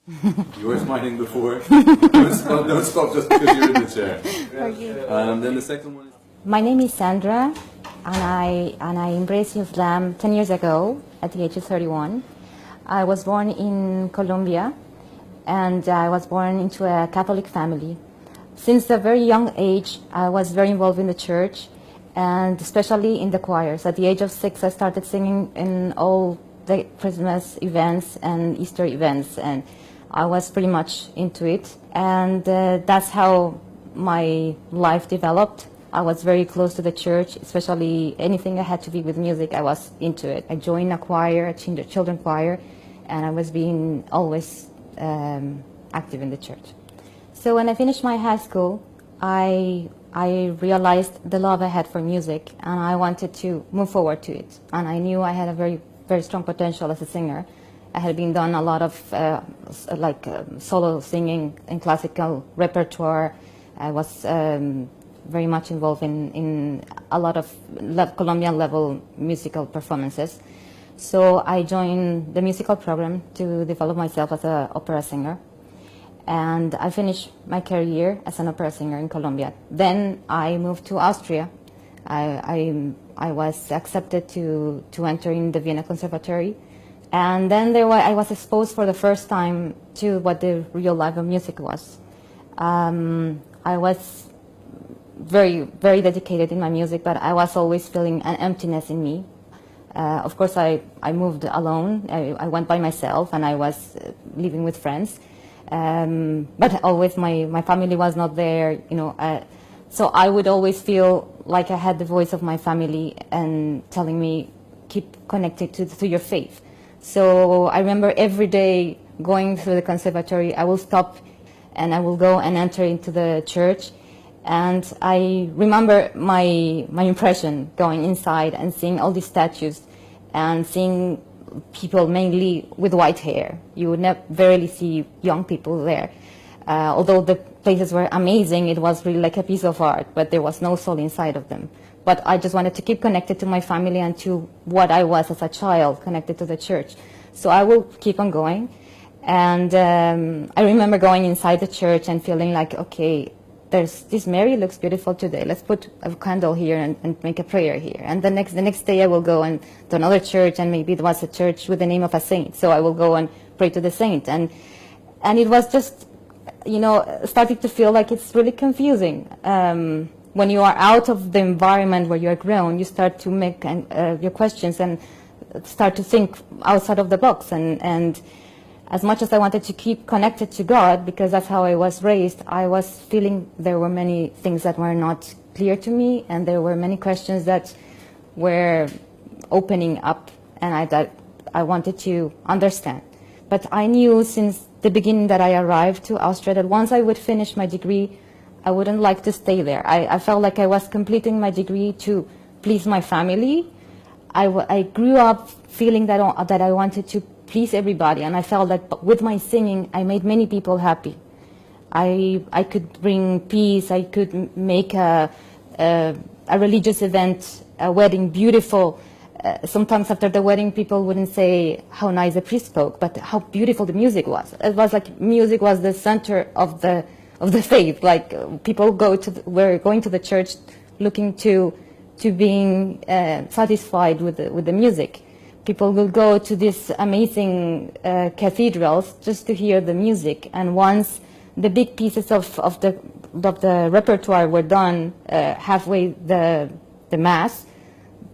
You were smiling before. Don't stop just because you're in the chair. Okay. Then the second one is... My name is Sandra, and I embraced Islam 10 years ago at the age of 31. I was born in Colombia, and I was born into a Catholic family. Since a very young age, I was very involved in the church, and especially in the choirs. At the age of 6, I started singing in all the Christmas events and Easter events, and I was pretty much into it. And that's how my life developed. I was very close to the church, especially anything that had to be with music, I was into it. I joined a choir, a children's choir, and I was being always active in the church. So when I finished my high school, I realized the love I had for music, and I wanted to move forward to it. And I knew I had a very strong potential as a singer. I had been done a lot of solo singing in classical repertoire. I was very much involved in a lot of Colombian level musical performances. So I joined the musical program to develop myself as an opera singer. And I finished my career as an opera singer in Colombia. Then I moved to Austria. I was accepted to enter in the Vienna Conservatory. And then I was exposed for the first time to what the real life of music was. I was very dedicated in my music, but I was always feeling an emptiness in me. Of course, I moved alone. I went by myself, and I was living with friends. But always my family was not there, so I would always feel like I had the voice of my family and telling me, keep connected to your faith. So I remember every day going through the conservatory, I will stop and I will go and enter into the church. And I remember my impression going inside and seeing all these statues and seeing people mainly with white hair. You would rarely see young people there. Although the places were amazing, it was really like a piece of art, but there was no soul inside of them. But I just wanted to keep connected to my family and to what I was as a child, connected to the church. So I will keep on going. And I remember going inside the church and feeling like, okay, this Mary looks beautiful today. Let's put a candle here and make a prayer here. And the next day I will go to another church, and maybe it was a church with the name of a saint. So I will go and pray to the saint. And it was just, starting to feel like it's really confusing. When you are out of the environment where you are grown, you start to make your questions and start to think outside of the box. And as much as I wanted to keep connected to God, because that's how I was raised, I was feeling there were many things that were not clear to me, and there were many questions that were opening up, and I wanted to understand. But I knew since the beginning that I arrived to Austria that once I would finish my degree, I wouldn't like to stay there. I felt like I was completing my degree to please my family. I grew up feeling that I wanted to please everybody, and I felt that with my singing I made many people happy. I could bring peace. I could make a religious event, a wedding, beautiful. Sometimes after the wedding people wouldn't say how nice the priest spoke, but how beautiful the music was. It was like music was the center of the faith. Like people were going to the church looking to being satisfied with the music. People will go to these amazing cathedrals just to hear the music. And once the big pieces of the repertoire were done, halfway the mass,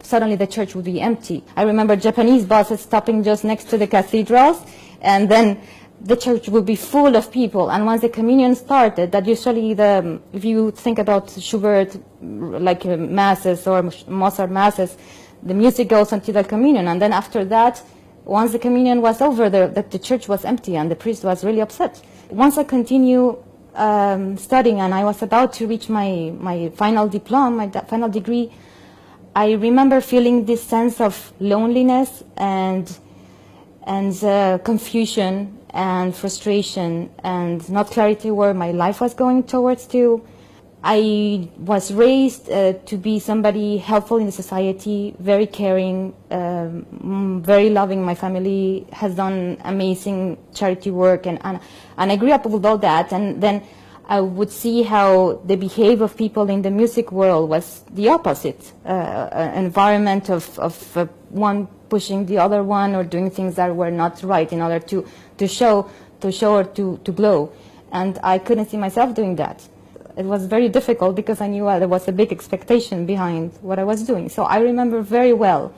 suddenly the church would be empty. I remember Japanese buses stopping just next to the cathedrals, and then the church would be full of people. And once the communion started, that usually if you think about Schubert, like masses or Mozart masses, the music goes until the communion, and then after that, once the communion was over, the church was empty, and the priest was really upset. Once I continued studying, and I was about to reach my final diploma, my final degree, I remember feeling this sense of loneliness and confusion and frustration and not clarity where my life was going towards to. I was raised to be somebody helpful in the society, very caring, very loving. My family has done amazing charity work, and I grew up with all that. And then I would see how the behavior of people in the music world was the opposite, an environment of one pushing the other one or doing things that were not right in order to show or to glow. And I couldn't see myself doing that. It was very difficult because I knew there was a big expectation behind what I was doing. So I remember very well,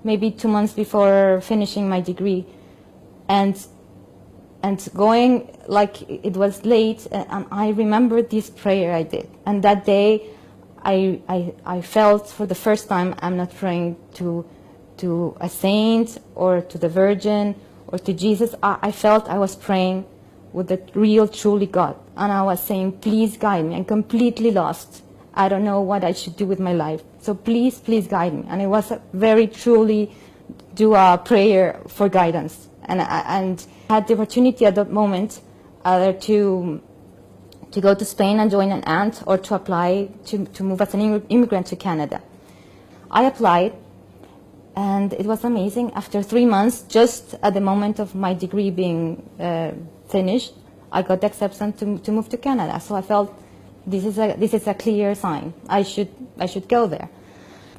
maybe 2 months before finishing my degree, and going, like, it was late, and I remember this prayer I did. And that day, I felt for the first time I'm not praying to a saint or to the Virgin or to Jesus. I felt I was praying with the real, truly God. And I was saying, please guide me. I'm completely lost. I don't know what I should do with my life. So please, please guide me. And it was a very truly do a prayer for guidance. And I had the opportunity at that moment either to go to Spain and join an aunt, or to apply to move as an immigrant to Canada. I applied, and it was amazing. After 3 months, just at the moment of my degree being finished, I got the acceptance to move to Canada. So I felt this is a clear sign. I should go there.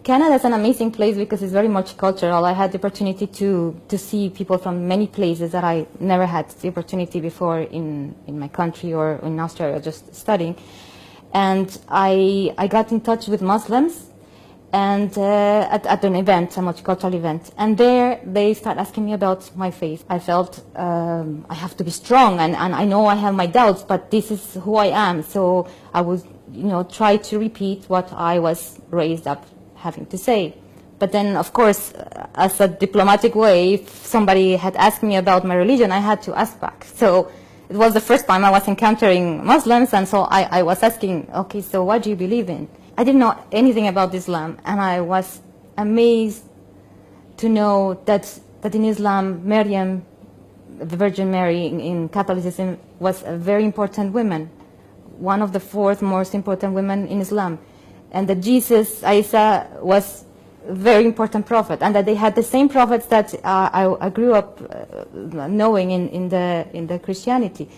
Canada is an amazing place because it's very multicultural. I had the opportunity to see people from many places that I never had the opportunity before in my country or in Australia, just studying. And I got in touch with Muslims, and at an event, a multicultural event. And there they start asking me about my faith. I felt I have to be strong, and I know I have my doubts, but this is who I am. So I would, try to repeat what I was raised up having to say. But then, of course, as a diplomatic way, if somebody had asked me about my religion, I had to ask back. So it was the first time I was encountering Muslims, and so I was asking, okay, so what do you believe in? I didn't know anything about Islam, and I was amazed to know that in Islam, Maryam, the Virgin Mary in Catholicism, was a very important woman, one of the 4th most important women in Islam, and that Jesus, Isa, was a very important prophet, and that they had the same prophets that I grew up knowing in the Christianity.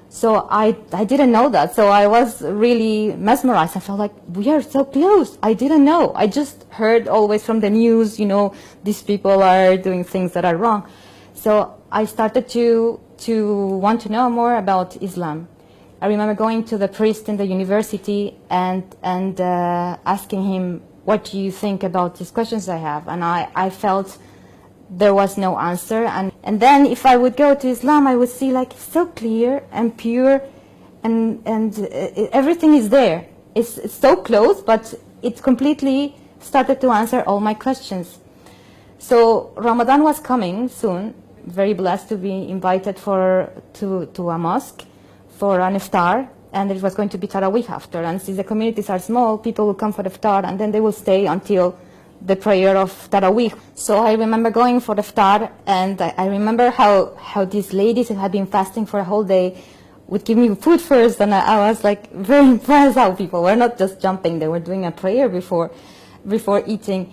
So I didn't know that, so I was really mesmerized. I felt like, we are so close. I didn't know. I just heard always from the news, these people are doing things that are wrong. So I started to want to know more about Islam. I remember going to the priest in the university and asking him, what do you think about these questions I have? And I felt there was no answer. And then if I would go to Islam, I would see like so clear and pure, and everything is there. It's so close, but it completely started to answer all my questions. So Ramadan was coming soon. Very blessed to be invited to a mosque for an iftar, and it was going to be Tarawih after. And since the communities are small, people will come for the iftar, and then they will stay until the prayer of Tarawih. So I remember going for the iftar, and I remember how these ladies who had been fasting for a whole day would give me food first, and I was like very impressed how people were not just jumping, they were doing a prayer before eating.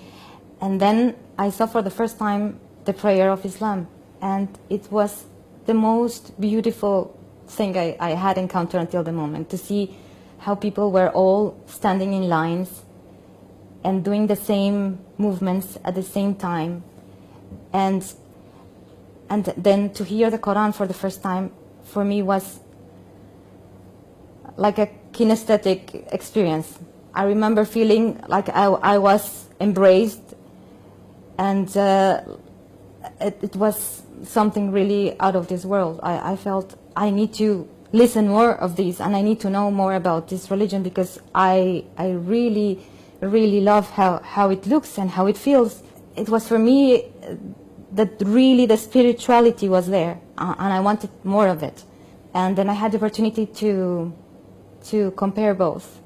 And then I saw for the first time the prayer of Islam, and it was the most beautiful thing I had encountered until the moment, to see how people were all standing in lines and doing the same movements at the same time, and then to hear the Quran for the first time for me was like a kinesthetic experience. I remember feeling like I was embraced, and it was something really out of this world. I felt I need to listen more of these, and I need to know more about this religion, because I really love how it looks and how it feels. It was for me that really the spirituality was there, and I wanted more of it. And then I had the opportunity to compare both,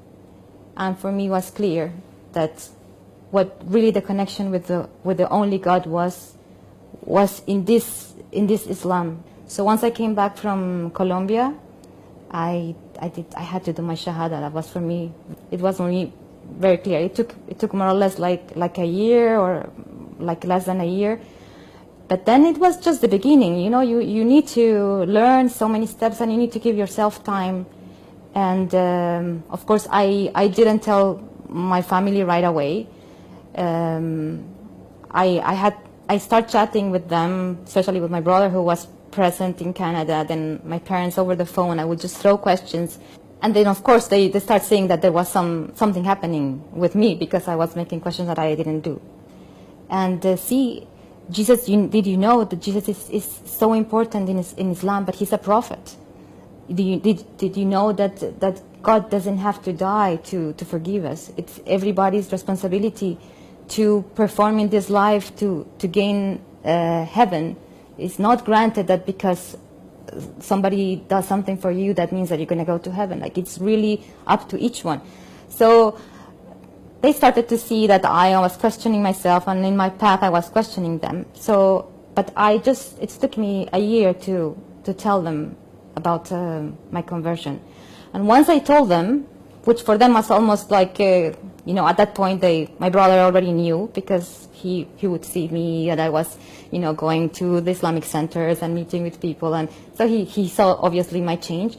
and for me it was clear that what really the connection with the only God was in this Islam. So once I came back from Colombia, I I had to do my shahada. That was for me. It was only very clear. It took more or less like a year or like less than a year. But then it was just the beginning. You know, you need to learn so many steps, and you need to give yourself time. And of course, I didn't tell my family right away. I started chatting with them, especially with my brother who was present in Canada, then my parents over the phone. I would just throw questions. And then, of course, they start saying that there was something happening with me because I was making questions that I didn't do. And see, Jesus, did you know that Jesus is so important in Islam, but he's a prophet? Did you know that God doesn't have to die to forgive us? It's everybody's responsibility to perform in this life to gain heaven. It's not granted that because somebody does something for you, that means that you're going to go to heaven. Like, it's really up to each one. So they started to see that I was questioning myself, and in my path I was questioning them. So, but it took me a year to tell them about my conversion. And once I told them, which for them was almost like, you know, at that point my brother already knew, because he would see me, and I was, you know, going to the Islamic centers and meeting with people, and so he saw obviously my change.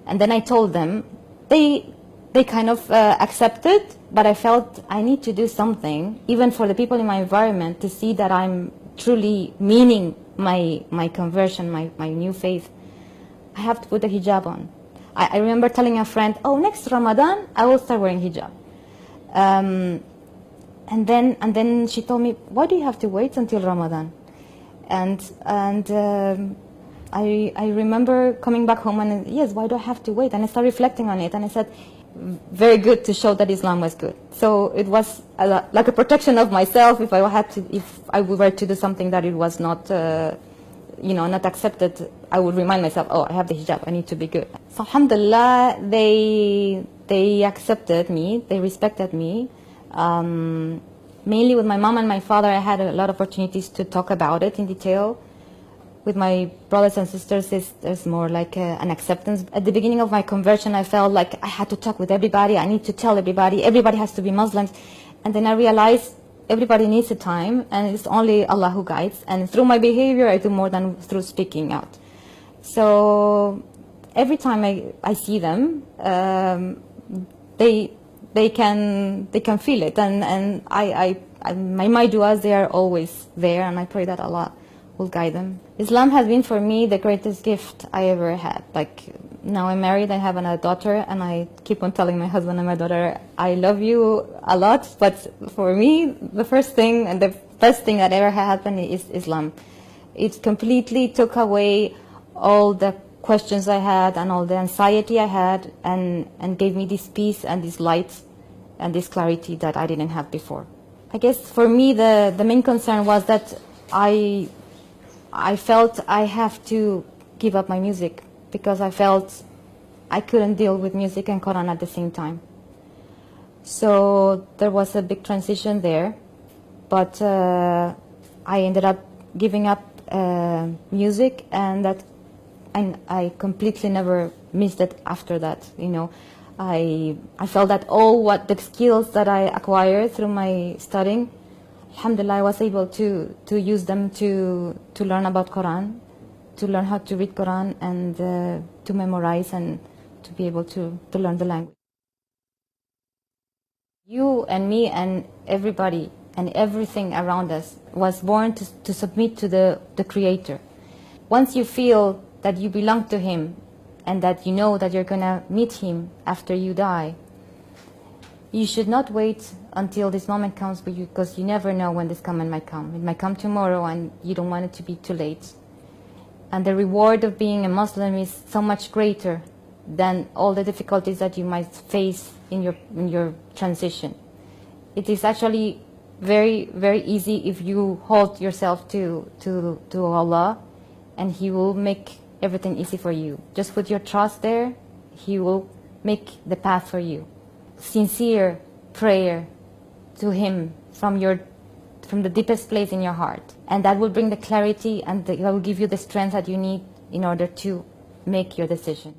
And then I told them, they kind of accepted, but I felt I need to do something, even for the people in my environment, to see that I'm truly meaning my conversion, my new faith. I have to put a hijab on. I remember telling a friend, oh, next Ramadan, I will start wearing hijab. And then she told me, why do you have to wait until Ramadan? And I remember coming back home and, yes, why do I have to wait? And I started reflecting on it, and I said, very good, to show that Islam was good. So it was like a protection of myself. If I were to do something that it was not, you know, not accepted, I would remind myself, oh, I have the hijab, I need to be good. So alhamdulillah, they accepted me, they respected me. Mainly with my mom and my father, I had a lot of opportunities to talk about it in detail. With my brothers and sisters, there's more like an acceptance. At the beginning of my conversion, I felt like I had to talk with everybody, I need to tell everybody has to be Muslims. And then I realized everybody needs a time, and it's only Allah who guides. And through my behavior, I do more than through speaking out. So every time I see them, they can feel it, and my du'as, they are always there, and I pray that Allah will guide them. Islam has been for me the greatest gift I ever had. Like, now I'm married, I have another daughter, and I keep on telling my husband and my daughter, I love you a lot, but for me, the first thing and the best thing that ever happened is Islam. It completely took away all the questions I had and all the anxiety I had, and gave me this peace and this light and this clarity that I didn't have before. I guess for me the main concern was that I felt I have to give up my music, because I felt I couldn't deal with music and Quran at the same time. So there was a big transition there, but I ended up giving up music, and I completely never missed it after that. You know, I felt that all the skills that I acquired through my studying, alhamdulillah, I was able to use them to learn about Quran, to learn how to read Quran, and to memorize, and to be able to learn the language. You and me and everybody and everything around us was born to submit to the Creator. Once you feel that you belong to Him, and that you know that you're going to meet Him after you die, you should not wait until this moment comes for you, because you never know when this moment might come. It might come tomorrow, and you don't want it to be too late. And the reward of being a Muslim is so much greater than all the difficulties that you might face in your transition. It is actually very, very easy if you hold yourself to Allah, and He will make everything easy for you. Just put your trust there, He will make the path for you. Sincere prayer to Him from the deepest place in your heart, and that will bring the clarity, and that will give you the strength that you need in order to make your decision.